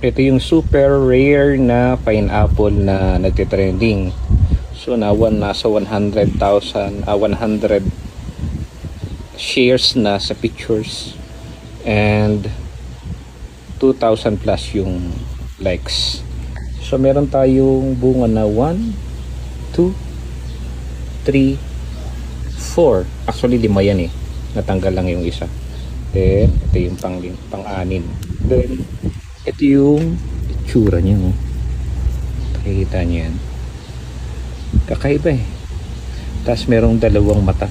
Ito yung super rare na pineapple na nagtitrending. So nasa 100,000 100 shares na sa pictures and 2,000 plus yung likes. So meron tayong bunga na 1, 2, 3, 4. Actually 5 yan eh. Natanggal lang yung isa. Then ito yung pang-anim. Then ito yung itsura niya, oh. Nakikita niyo yan. Kakaiba eh. Tapos merong dalawang mata.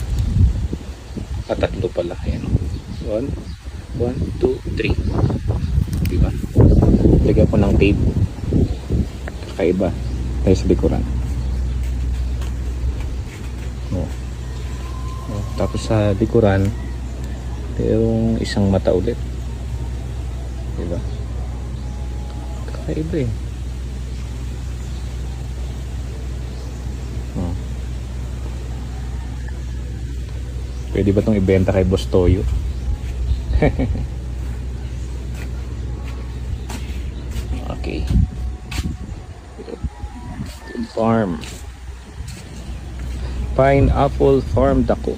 Tatlo pala. Ayan. 1, 2, 3. Diba? Lagyan ko ng tape. Kakaiba. Tayo sa likuran. Oh. Oh. Tapos sa likuran, yung isang mata ulit. Diba? Kakaiba eh. Oh. Pwede ba itong ibenta kay Boss Toyo? Okay. Farm. Pineapple Farm Dako.